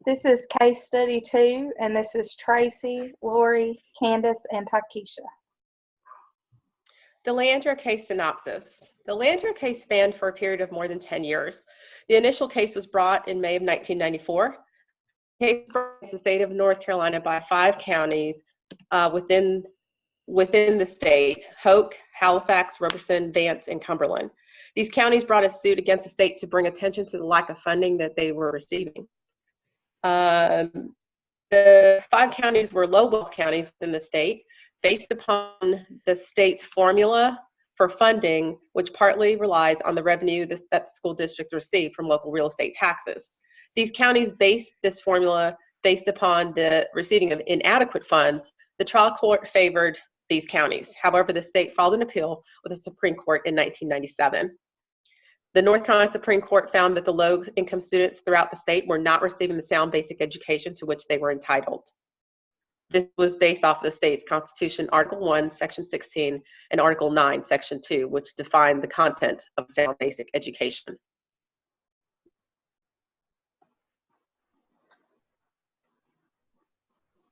This is case study 2, and this is Tracy, Lori, Candace, and Takesha. The Leandro case synopsis. The Leandro case spanned for a period of more than 10 years. The initial case was brought in May of 1994. The case brought the state of North Carolina by 5 counties within the state: Hoke, Halifax, Robeson, Vance, and Cumberland. These counties brought a suit against the state to bring attention to the lack of funding that they were receiving. The 5 counties were low-wealth counties within the state, based upon the state's formula for funding, which partly relies on the revenue that the school district received from local real estate taxes. These counties based this formula based upon the receiving of inadequate funds. The trial court favored these counties. However, the state filed an appeal with the Supreme Court in 1997. The North Carolina Supreme Court found that the low-income students throughout the state were not receiving the sound basic education to which they were entitled. This was based off of the state's Constitution, Article 1, Section 16, and Article 9, Section 2, which defined the content of sound basic education.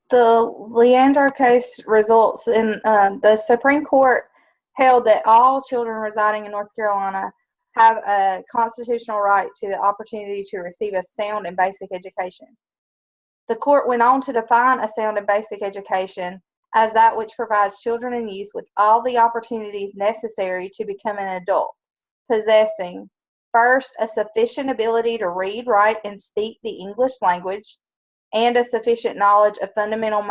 The Leandro case results in the Supreme Court held that all children residing in North Carolina have a constitutional right to the opportunity to receive a sound and basic education. The court went on to define a sound and basic education as that which provides children and youth with all the opportunities necessary to become an adult, possessing, first, a sufficient ability to read, write, and speak the English language, and a sufficient knowledge of fundamental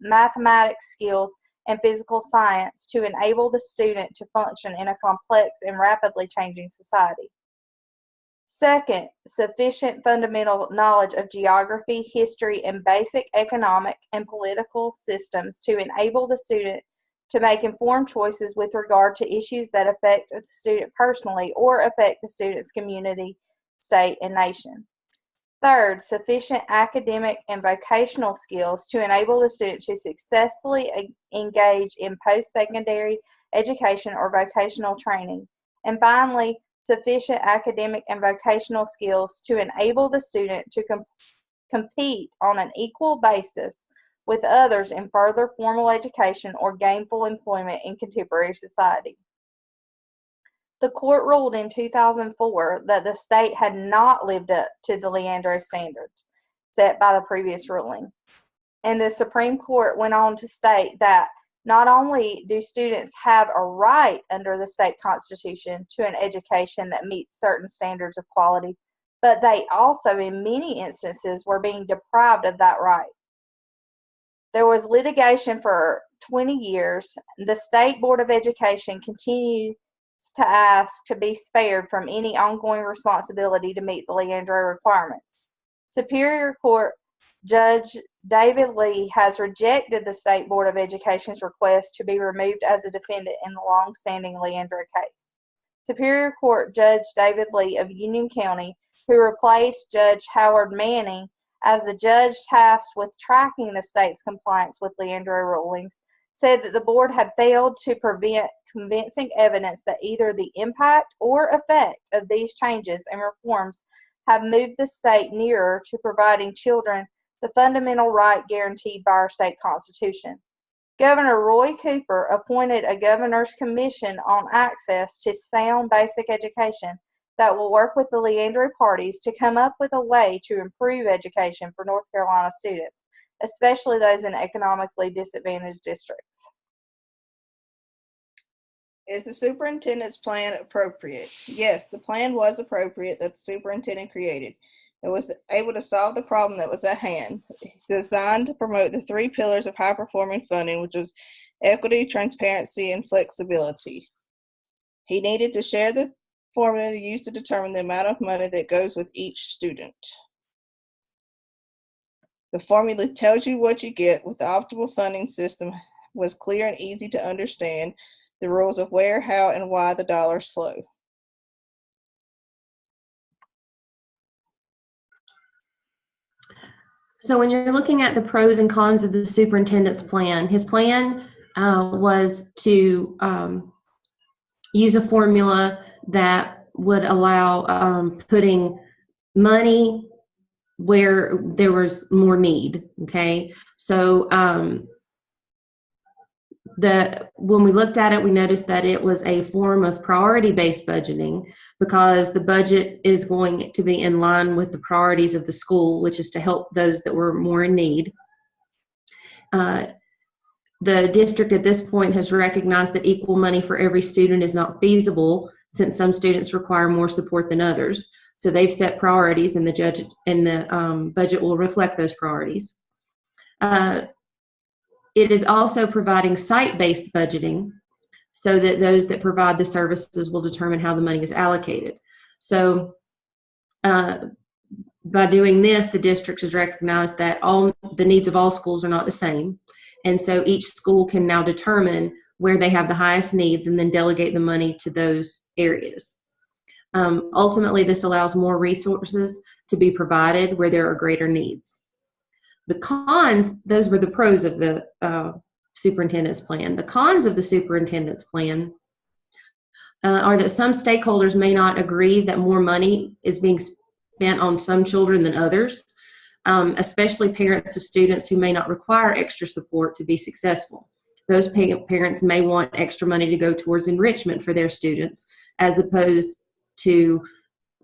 mathematics skills and physical science to enable the student to function in a complex and rapidly changing society. Second, sufficient fundamental knowledge of geography, history, and basic economic and political systems to enable the student to make informed choices with regard to issues that affect the student personally or affect the student's community, state, and nation. Third, sufficient academic and vocational skills to enable the student to successfully engage in post-secondary education or vocational training. And finally, sufficient academic and vocational skills to enable the student to compete on an equal basis with others in further formal education or gainful employment in contemporary society. The court ruled in 2004 that the state had not lived up to the Leandro standards set by the previous ruling. And the Supreme Court went on to state that not only do students have a right under the state constitution to an education that meets certain standards of quality, but they also, in many instances, were being deprived of that right. There was litigation for 20 years. The State Board of Education continued to ask to be spared from any ongoing responsibility to meet the Leandro requirements. Superior Court Judge David Lee has rejected the State Board of Education's request to be removed as a defendant in the long-standing Leandro case. Superior Court Judge David Lee of Union County, who replaced Judge Howard Manning as the judge tasked with tracking the state's compliance with Leandro rulings, said that the board had failed to present convincing evidence that either the impact or effect of these changes and reforms have moved the state nearer to providing children the fundamental right guaranteed by our state constitution. Governor Roy Cooper appointed a governor's commission on access to sound basic education that will work with the Leandro parties to come up with a way to improve education for North Carolina students, especially those in economically disadvantaged districts. Is the superintendent's plan appropriate? Yes, the plan was appropriate that the superintendent created. It was able to solve the problem that was at hand. It's designed to promote the 3 pillars of high-performing funding, which was equity, transparency, and flexibility. He needed to share the formula used to determine the amount of money that goes with each student. The formula tells you what you get. With the optimal funding system was clear and easy to understand. The rules of where, how, and why the dollars flow. So when you're looking at the pros and cons of the superintendent's plan, his plan was to use a formula that would allow putting money where there was more need. Okay, so when we looked at it, we noticed that it was a form of priority-based budgeting, because the budget is going to be in line with the priorities of the school, which is to help those that were more in need. The district at this point has recognized that equal money for every student is not feasible, since some students require more support than others. So they've set priorities, and the budget will reflect those priorities. It is also providing site-based budgeting, so that those that provide the services will determine how the money is allocated. So by doing this, the district has recognized that all the needs of all schools are not the same. And so each school can now determine where they have the highest needs and then delegate the money to those areas. Ultimately, this allows more resources to be provided where there are greater needs. The cons, those were the pros of the superintendent's plan. The cons of the superintendent's plan are that some stakeholders may not agree that more money is being spent on some children than others, especially parents of students who may not require extra support to be successful. Those parents may want extra money to go towards enrichment for their students, as opposed to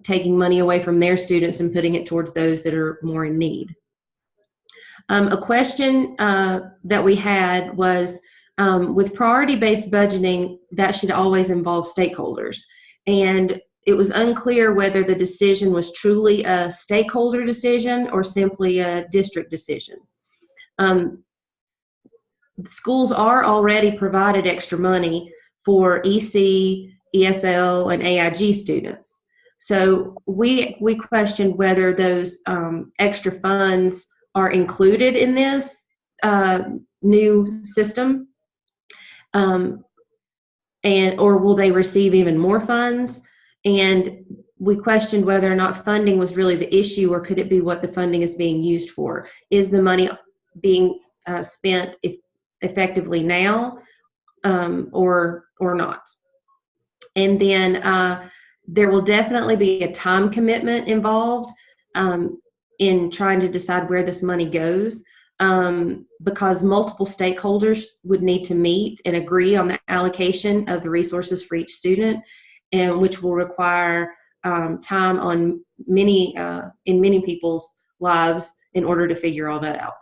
taking money away from their students and putting it towards those that are more in need. A question that we had was, with priority-based budgeting, that should always involve stakeholders. And it was unclear whether the decision was truly a stakeholder decision or simply a district decision. Schools are already provided extra money for EC, ESL, and AIG students. So we questioned whether those extra funds are included in this new system, or will they receive even more funds? And we questioned whether or not funding was really the issue, or could it be what the funding is being used for? Is the money being spent effectively now, or not? And then there will definitely be a time commitment involved in trying to decide where this money goes, because multiple stakeholders would need to meet and agree on the allocation of the resources for each student, and which will require time on in many people's lives in order to figure all that out.